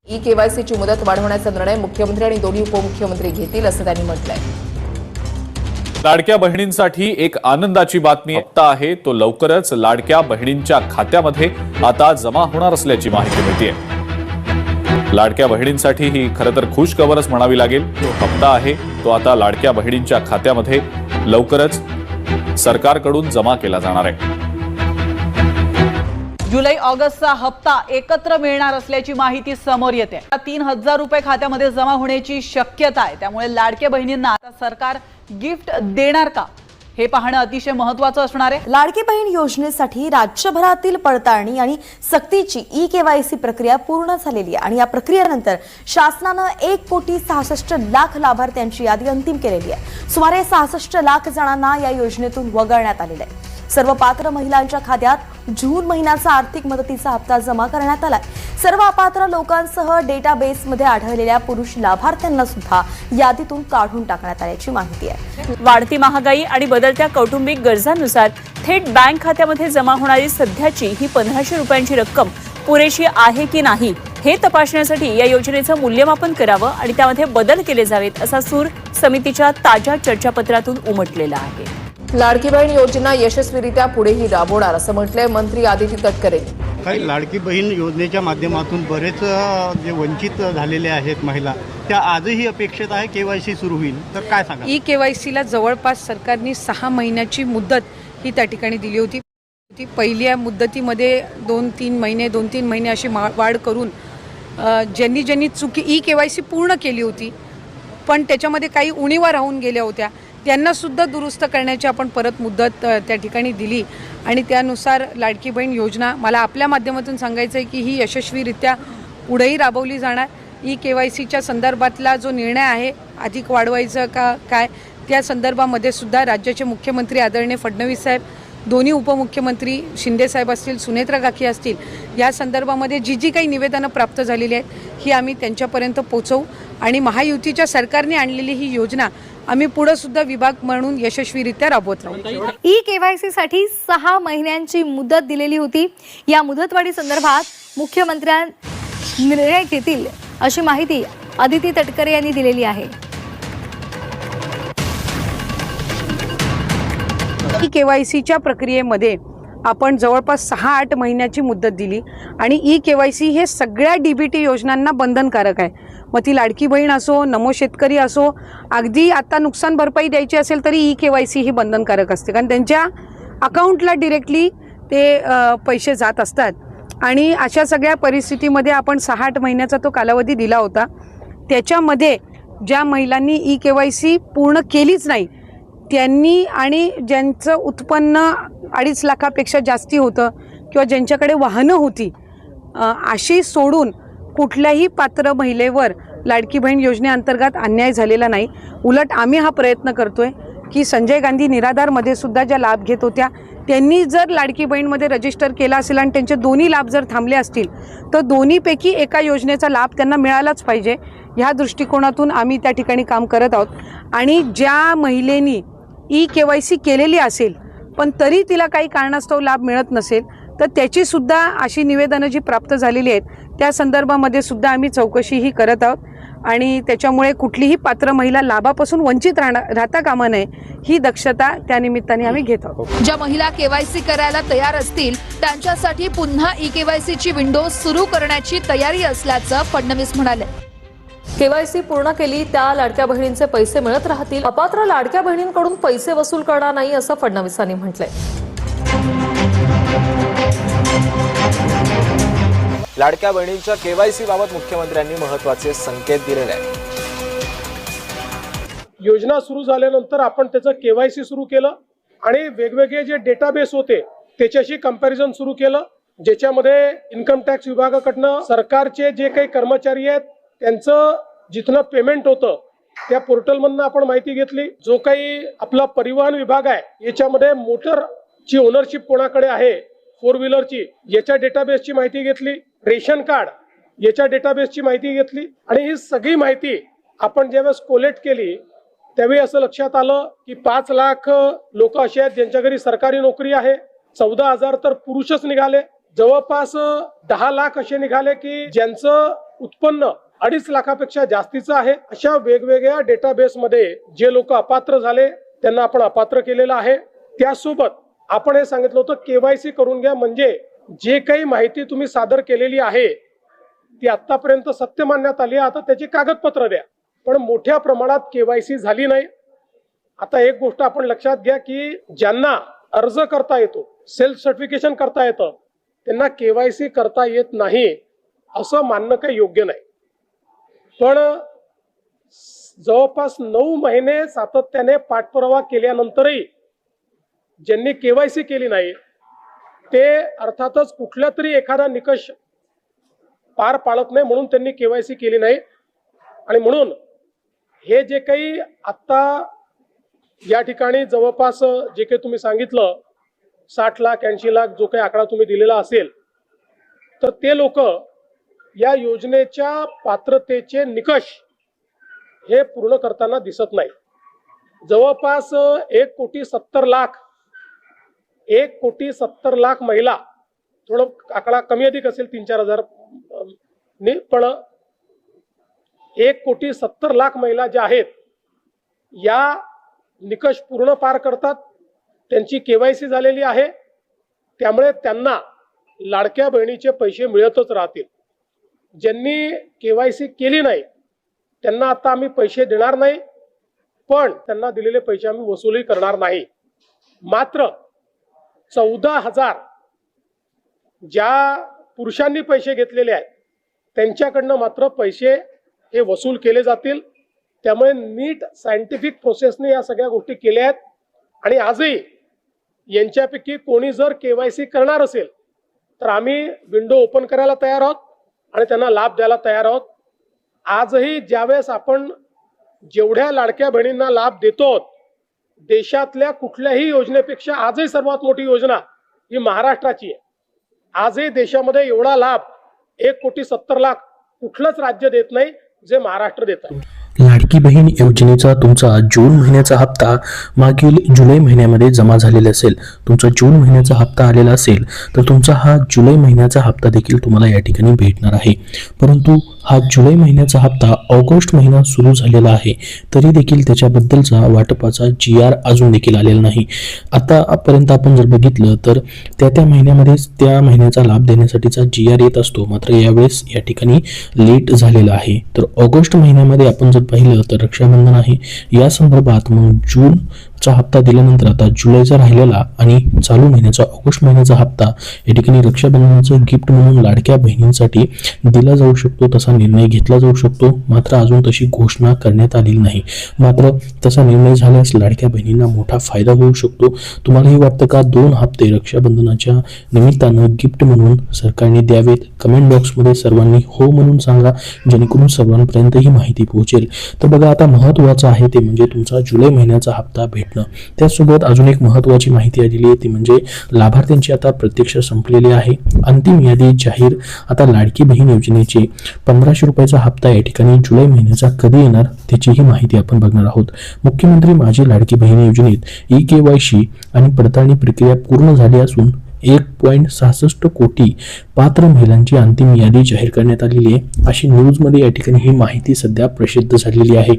E केवायसीची मुदत वाढवण्याचा निर्णय मुख्यमंत्री आणि दोन्ही उपमुख्यमंत्री घेतील असं त्यांनी म्हटलंय। लाडक्या बहिणींसाठी एक आनंदाची बातमी हप्ता आहे तो लवकरच लाडक्या बहिणींच्या खात्यामध्ये आता जमा होणार असल्याची माहिती मिळते। लाडक्या बहिणींसाठी ही खरं तर खुश खबरच म्हणावी लागेल। तो हप्ता आहे तो आता लाडक्या बहिणींच्या खात्यामध्ये लवकरच सरकारकडून जमा केला जाणार आहे। जुलै ऑगस्टचा हप्ता एकत्र मिळणार असल्याची माहिती समोर येते। 3000 रुपये खात्यामध्ये जमा होण्याची शक्यता आहे। त्यामुळे लाडक्या बहिणींना आता सरकार गिफ्ट देणार का हे पाहणं अतिशय महत्त्वाचं असणार आहे। लाडकी बहीण योजनेसाठी राज्यभरातील पडताळणी आणि सक्तीची ई केवायसी प्रक्रिया पूर्ण झालेली आहे आणि या प्रक्रियेनंतर शासनानं 1,66,00,000 लाभार्थ्यांची यादी अंतिम केलेली आहे। सुमारे 66 लाख जणांना या योजनेतून वगळण्यात आलेलं आहे। सर्व पात्र महिलांच्या खात्यात जून महिन्याचा आर्थिक मदतीचा हप्ता जमा करण्यात आलाय। सर्व अपात्र लोकांसह डेटाबेसमध्ये आढळलेल्या पुरुष लाभार्थ्यांना सुद्धा यादीतून काढून टाकण्यात आल्याची माहिती आहे। वाढती महागाई आणि बदलत्या कौटुंबिक गरजांनुसार थेट बँक खात्यामध्ये जमा होणारी सध्याची ही 1500 रुपयांची रक्कम पुरेशी आहे की नाही हे तपासण्यासाठी या योजनेचं मूल्यमापन करावं आणि त्यामध्ये बदल केले जावेत असा सूर समितीच्या ताज्या चर्चापत्रातून उमटलेला आहे। लाडकी बहीण योजना यशस्वीरित्या पुढेही राबवणार असं म्हटलंय मंत्री आदिती तटकरे। काही लाडकी बहीण योजनेच्या माध्यमातून बरेच जे वंचित झालेले आहेत महिला त्या आजही अपेक्षित आहे केवायसी सुरू होईल तर काय सांगा? ई केवायसीला जवळपास सरकारने 6 महिन्याची मुदत ही त्या ठिकाणी दिली होती। पहिल्या मुदतीमध्ये 2-3 महिने अशी वाढ करून ज्यांनी ई केवायसी पूर्ण केली होती पण त्याच्यामध्ये काही उणीवा राहून गेल्या होत्या त्यांना सुद्धा दुरुस्त करण्याची आपण परत मुदत त्या ठिकाणी दिली आणि त्यानुसार लाडकी बहीण योजना मला आपल्या माध्यमातून सांगायचं आहे की ही यशस्वीरित्या पुढेही राबवली जाणार। ई केवायसीच्या संदर्भातला जो निर्णय आहे अधिक वाढवायचं का काय त्या संदर्भामध्ये सुद्धा राज्याचे मुख्यमंत्री आदरणीय फडणवीस साहेब, दोन्ही उपमुख्यमंत्री शिंदे साहेब असतील, सुनेत्रा काकी असतील, या संदर्भामध्ये जी काही निवेदनं प्राप्त झालेली आहेत ही आम्ही त्यांच्यापर्यंत पोहोचवू आणि महायुतीच्या सरकारने आणलेली ही योजना आम्ही पुढे सुद्धा विभाग म्हणून यशस्वीरित्या राबवत राहू। ई केवायसी साठी 6 महिन्यांची मुदत दिलेली होती। या मुदतवाढी संदर्भात मुख्यमंत्री निर्णय घेतील अशी माहिती आदिती तटकरे यांनी दिलेली आहे। ई केवायसीच्या प्रक्रियेमध्ये आपण जवळपास 6-8 महिन्याची मुदत दिली आणि ई केवायसी हे सगळ्या डीबीटी योजनांना बंधनकारक आहे। मग ती लाडकी बहीण असो, नमो शेतकरी असो, अगदी आता नुकसान भरपाई द्यायची असेल तरी ई केवायसी ही बंधनकारक असते कारण त्यांच्या अकाउंटला डिरेक्टली ते पैसे जात असतात आणि अशा सगळ्या परिस्थितीमध्ये आपण 6-8 महिन्याचा तो कालावधी दिला होता। त्याच्यामध्ये ज्या महिलांनी ई केवायसी पूर्ण केलीच नाही त्यांनी आणि ज्यांचं उत्पन्न 2.5 लाखापेक्षा जास्ती होतं किंवा ज्यांच्याकडे वाहनं होती अशी सोडून कुठल्याही पात्र महिलेवर लाडकी बहीण योजनेअंतर्गत अन्याय झालेला नाही। उलट आम्ही हा प्रयत्न करतोय की संजय गांधी निराधारमध्ये सुद्धा ज्या लाभ घेत होत्या त्यांनी जर लाडकी बहीणमध्ये रजिस्टर केला असेल आणि त्यांचे दोन्ही लाभ जर थांबले असतील तर दोन्हीपैकी एका योजनेचा लाभ त्यांना मिळालाच पाहिजे ह्या दृष्टिकोनातून आम्ही त्या ठिकाणी काम करत आहोत। आणि ज्या महिलेनी ई केवायसी केलेली असेल पण तरी तिला काही कारणास्तव लाभ मिळत नसेल तर त्याची सुद्धा अशी निवेदनं जी प्राप्त झालेली आहेत त्या संदर्भामध्ये सुद्धा आम्ही चौकशी ही करत आहोत आणि त्याच्यामुळे कुठलीही पात्र महिला लाभापासून वंचित राहता कामा नये ही दक्षता त्या निमित्ताने आम्ही घेत आहोत। ज्या महिला केवायसी करायला तयार असतील त्यांच्यासाठी पुन्हा ई केवायसीची विंडो सुरू करण्याची तयारी असल्याचं फडणवीस म्हणाले। केवायसी पूर्ण केली त्या लाडक्या बहिणींचे पैसे मिळत राहतील, अपात्र लाडक्या बहिणींकडून पैसे वसूल करणार नाही असं फडणवीसांनी म्हटलंय। लाडक्या बहिणींच्या केवायसी बाबत मुख्यमंत्र्यांनी महत्त्वाचे संकेत दिलेले आहेत। योजना सुरू झाल्यानंतर आपण त्याचं केवायसी सुरू केलं आणि वेगवेगळे जे डेटाबेस होते त्याच्याशी कंपॅरिझन सुरू केलं ज्याच्यामध्ये इन्कम टॅक्स विभागाकडनं सरकारचे जे काही कर्मचारी आहेत त्यांचं जिथनं पेमेंट होतं त्या पोर्टलमधनं आपण माहिती घेतली। जो काही आपला परिवहन विभाग आहे याच्यामध्ये मोटरची ओनरशिप कोणाकडे आहे 4 व्हीलरची याच्या डेटाबेसची माहिती घेतली, रेशन कार्ड याच्या डेटाबेसची माहिती घेतली आणि ही सगळी माहिती आपण ज्यावेळेस कोलेक्ट केली त्यावेळी असं लक्षात आलं की 5 लाख लोक असे आहेत ज्यांच्या घरी सरकारी नोकरी आहे, 14,000 तर पुरुषच निघाले, जवळपास 10 लाख असे निघाले की ज्यांचं उत्पन्न 2.5 लाखापेक्षा जास्तीचं आहे. अशा वेगवेगळ्या डेटाबेसमध्ये जे लोक अपात्र झाले त्यांना आपण अपात्र केलेलं आहे. त्यासोबत आपण हे सांगितलं होतं केवायसी करून घ्या, म्हणजे जे काही माहिती तुम्ही सादर केलेली आहे ती आतापर्यंत सत्य मानण्यात आली, आता त्याची कागदपत्र द्या. पण मोठ्या प्रमाणात केवायसी झाली नाही. आता एक गोष्ट आपण लक्षात घ्या की ज्यांना अर्ज करता येतो, सेल्फ सर्टिफिकेशन करता येतं, त्यांना केवायसी करता येत नाही असं मानणं काही योग्य नाही. पण जवळपास 9 महिने सातत्याने पाठपुरावा केल्यानंतरही ज्यांनी केवायसी केली नाही ते अर्थातच कुठला तरी एखादा निकष पार पाडत नाही म्हणून त्यांनी केवायसी केली नाही. आणि म्हणून हे जे काही आत्ता या ठिकाणी जवळपास जे काही तुम्ही सांगितलं 60 लाख 80 लाख जो काही आकडा तुम्ही दिलेला असेल, तर ते लोक या योजनेच्या पात्रतेचे निकष हे पूर्ण करताना दिसत नाही. जवळपास 1,70,00,000 महिला, थोडं आकडा कमी अधिक असेल 3-4 हजार, पण 1,70,00,000 महिला ज्या आहेत या निकष पूर्ण पार करतात, त्यांची केवायसी झालेली आहे, त्यामुळे त्यांना लाडक्या बहिणीचे पैसे मिळतच राहतील. ज्यांनी केवायसी केली नाही त्यांना आता आम्ही पैसे देणार नाही, पण त्यांना दिलेले पैसे आम्ही वसूलही करणार नाही. मात्र 14,000 ज्या पुरुषांनी पैसे घेतलेले आहेत त्यांच्याकडनं मात्र पैसे हे वसूल केले जातील. त्यामुळे नीट सायंटिफिक प्रोसेसने या सगळ्या गोष्टी केल्या आहेत. आणि आजही यांच्यापैकी कोणी जर केवायसी करणार असेल तर आम्ही विंडो ओपन करायला तयार आहोत आणि त्यांना लाभ द्यायला तयार आहोत. आजही ज्यावेळेस आपण जेवढ्या लाडक्या बहिणींना लाभ देतो, देशातल्या कुठल्याही योजनेपेक्षा आजही सर्वात मोठी योजना ही महाराष्ट्राची आहे. आजही देशामध्ये एवढा लाभ 1,70,00,000 कुठलंच राज्य देत नाही जे महाराष्ट्र देत आहे. लाडकी बहीण योजनेचा तुमचा जून महिन्याचा हप्ता मागील जुलै महिन्यामध्ये जमा झालेला असेल, तुमचा जून महिन्याचा हप्ता आलेला असेल तर तुमचा हा जुलै महिन्याचा हप्ता देखील तुम्हाला या ठिकाणी भेटणार आहे. परंतु हा जुलै महिन्याचा हप्ता ऑगस्ट महिना सुरू झालेला आहे तरी देखील त्याच्याबद्दलचा वाटपाचा GR अजून देखील आलेला नाही. आतापर्यंत आपण जर बघितलं तर त्या महिन्यामध्येच त्या महिन्याचा लाभ देण्यासाठीचा GR येत असतो, मात्र यावेळेस या ठिकाणी लेट झालेला आहे. तर ऑगस्ट महिन्यामध्ये आपण जर पाहिलं तर रक्षाबंधन आहे, या संदर्भात मग जूनचा हप्ता दिल्यानंतर आता जुलैचा राहिलेला आणि चालू महिन्याचा ऑगस्ट महिन्याचा हप्ता या ठिकाणी रक्षाबंधनाचं गिफ्ट म्हणून लाडक्या बहिणींसाठी दिला जाऊ शकतो, तसा निर्णय घेतला जाऊ शकतो. मात्र अजून तशी घोषणा करण्यात आलेली नाही. मात्र तसा निर्णय झाल्यास लाडक्या बहिणींना मोठा फायदा होऊ शकतो. तुम्हालाही वाटतं का 2 हप्ते रक्षाबंधनाच्या निमित्तानं गिफ्ट म्हणून सरकारने द्यावेत? कमेंट बॉक्समध्ये सर्वांनी हो म्हणून सांगा, जेणेकरून सर्वांपर्यंत ही माहिती पोहोचेल. तर बघा, आता महत्त्वाचं आहे ते म्हणजे तुमचा जुलै महिन्याचा हप्ता भेटणं. त्यासोबत अजून एक महत्त्वाची माहिती आलेली आहे ती म्हणजे लाभार्थ्यांची आता प्रतीक्षा संपलेली आहे. अंतिम यादी जाहीर. आता लाडकी बहीण योजनेचे 1,500 रुपयाचा हप्ता या ठिकाणी जुलै महिन्याचा कधी येणार त्याचीही माहिती आपण बघणार आहोत. मुख्यमंत्री माझी लाडकी बहीण योजनेत EKYC आणि पडताळणी प्रक्रिया पूर्ण झाली असून 1.66 कोटी पात्र महिलांची अंतिम यादी जाहीर करण्यात आलेली आहे, अशी न्यूजमध्ये या ठिकाणी ही माहिती सध्या प्रसिद्ध झालेली आहे.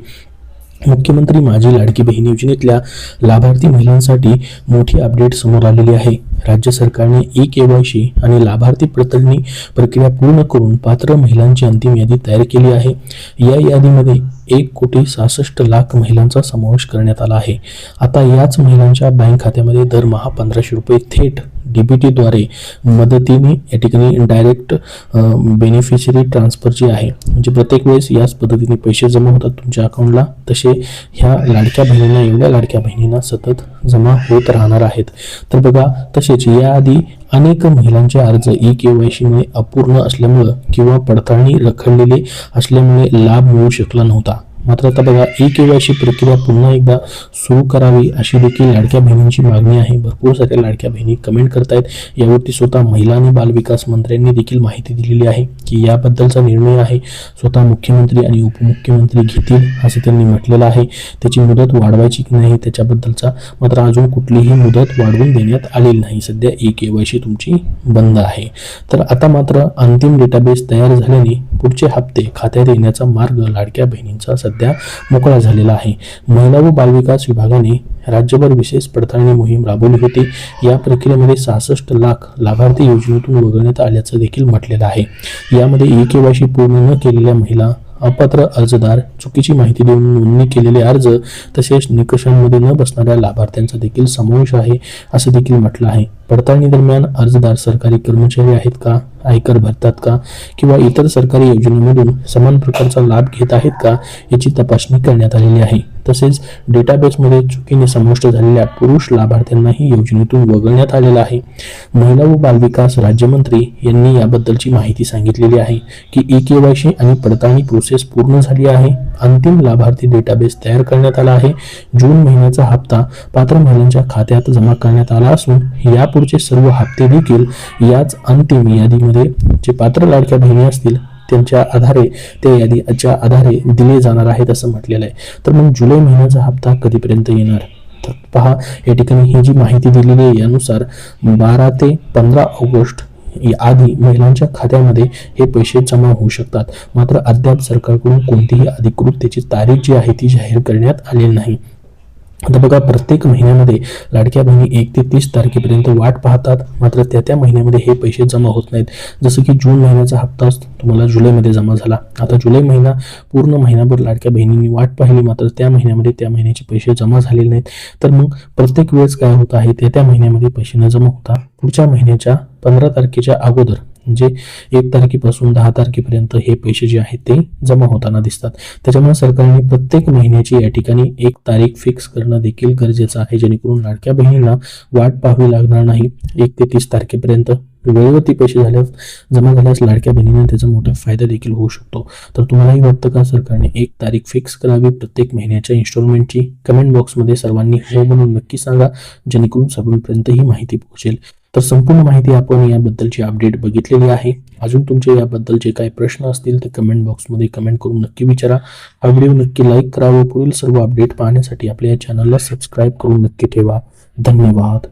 मुख्यमंत्री माझी लाडकी बहीण योजनेतल्या लाभार्थी महिलांसाठी मोठी अपडेट समोर आलेली आहे. राज्य सरकारने EKYC आणि लाभार्थी पडताळणी प्रक्रिया पूर्ण करून पात्र महिलांची अंतिम यादी तयार केली आहे. या यादीमध्ये 1,66,00,000 महिलांचा समावेश करण्यात आला आहे. आता याच महिलांच्या बँक खात्यामध्ये दरमहा 1,500 रुपये थेट DBT द्वारे मदतीने या ठिकाणी डायरेक्ट बेनिफिशरी ट्रान्सफर जी आहे, म्हणजे प्रत्येक वेळेस याच पद्धतीने पैसे जमा होतात तुमच्या अकाउंटला, तसे ह्या लाडक्या बहिणींना, एवढ्या लाडक्या बहिणींना सतत जमा होत राहणार आहेत. तर बघा, तसेच याआधी अनेक महिलांचे अर्ज EKYC मुळे अपूर्ण असल्यामुळे किंवा पडताळणी रखडलेले असल्यामुळे लाभ मिळू शकला नव्हता. मात्र आता बघा KYC प्रक्रिया पुन्हा एकदा सुरू करावी अशी देखील लाडक्या बहिणींची मागणी आहे. भरपूर साऱ्या लाडक्या बहिणी कमेंट करतायत. यावरती स्वतः महिला आणि बालविकास मंत्र्यांनी देखील माहिती दिलेली आहे की याबद्दलचा निर्णय आहे स्वतः मुख्यमंत्री आणि उपमुख्यमंत्री घेतील असं त्यांनी म्हटलेलं आहे. त्याची मुदत वाढवायची की नाही त्याच्याबद्दलचा मात्र अजून कुठलीही मुदत वाढवून देण्यात आलेली नाही. सध्या KYC तुमची बंद आहे. तर आता मात्र अंतिम डेटाबेस तयार झाल्याने पुढचे हप्ते खात्यात येण्याचा मार्ग लाडक्या बहिणींचा सध्या मोकळा झालेला आहे. महिला व बालविकास विभागाने राज्यभर विशेष पडताळणी मोहीम राबवली होती. या प्रक्रियेमध्ये 66 लाख लाभार्थी योजनेतून वगळण्यात आल्याचं देखील म्हटलेलं आहे. यामध्ये KYC पूर्ण न केलेल्या महिला, अपात्र अर्जदार, चुकीची माहिती देऊन नोंदणी केलेले अर्ज तसेच निकषांमध्ये न बसणाऱ्या लाभार्थ्यांचा देखील समावेश आहे असं देखील म्हटलं आहे. पडताळणी दरम्यान अर्जदार सरकारी कर्मचारी आहेत का, आयकर भरतात का किंवा इतर सरकारी योजनेमधून समान प्रकारचा लाभ घेत आहेत का याची तपासणी करण्यात आलेली आहे. तसेच डेटाबेसमध्ये चुकीने समाविष्ट झालेल्या पुरुष लाभार्थ्यांनाही योजनेतून वगळण्यात आलेलं आहे. महिला व बालविकास राज्यमंत्री यांनी याबद्दलची माहिती सांगितलेली आहे की KYC आणि पडताळणी प्रोसेस पूर्ण झाली आहे. अंतिम लाभार्थी डेटाबेस तयार करण्यात आला आहे. जून महिन्याचा हप्ता पात्र महिलांच्या खात्यात जमा करण्यात आला असून यापुढचे सर्व हप्ते देखील याच अंतिम यादीमध्ये जे पात्र लाडक्या बहिणी असतील त्यांच्या आधारे त्या यादीच्या आधारे दिले जाणार आहेत असं म्हटलेलं आहे. तर मग जुलै महिन्याचा हप्ता कधीपर्यंत येणार तर पहा या ठिकाणी ही जी माहिती दिलेली आहे यानुसार 12 ते 15 ऑगस्ट आधी महिलांच्या खात्यामध्ये हे पैसे जमा होऊ शकतात. मात्र अद्याप सरकारकडून कोणतीही अधिकृत त्याची तारीख जी आहे ती जाहीर करण्यात आलेली नाही. आता बघा प्रत्येक महिन्यामध्ये लाडक्या बहिणी 1 ते 30 तारखेपर्यंत वाट पाहतात. मात्र त्या महिन्यामध्ये हे पैसे जमा होत नाहीत. जसं की जून महिन्याचा हप्ता तुम्हाला जुलैमध्ये जमा झाला. आता जुलै महिना पूर्ण महिनाभर लाडक्या बहिणींनी वाट पाहिली मात्र त्या महिन्यामध्ये त्या महिन्याचे पैसे जमा झालेले नाहीत. तर मग प्रत्येक वेळेस काय होत आहे त्या महिन्यामध्ये पैसे न जमा होता पुढच्या महिन्याच्या 15 तारखेच्या अगोदर म्हणजे 1 तारखेपासून 10 तारखेपर्यंत हे पैसे जे आहेत ते जमा होताना दिसतात. त्याच्यामुळे सरकारने प्रत्येक महिन्याची या ठिकाणी एक तारीख फिक्स करणं देखील गरजेचं आहे जेणेकरून लाडक्या बहिणींना वाट पाहावी लागणार नाही. 1 ते 30 तारखेपर्यंत वेळेवरती पैसे जमा झाल्यास लाडक्या बहिणींना त्याचा मोठा फायदा देखील होऊ शकतो. तर तुम्हालाही वाटतं का सरकारने एक तारीख फिक्स करावी प्रत्येक महिन्याच्या इन्स्टॉलमेंटची? कमेंट बॉक्समध्ये सर्वांनी हो म्हणून नक्की सांगा जेणेकरून सर्वांपर्यंत ही माहिती पोहोचेल. तर संपूर्ण माहिती आपण याबद्दलची अपडेट बघितलेली आहे. अजून तुमचे याबद्दल जे काही प्रश्न असतील ते कमेंट बॉक्समध्ये कमेंट करून नक्की विचारा. हा व्हिडिओ नक्की लाईक करा व पुढील सर्व अपडेट पाहण्यासाठी आपल्या या चॅनलला सबस्क्राईब करून नक्की ठेवा. धन्यवाद.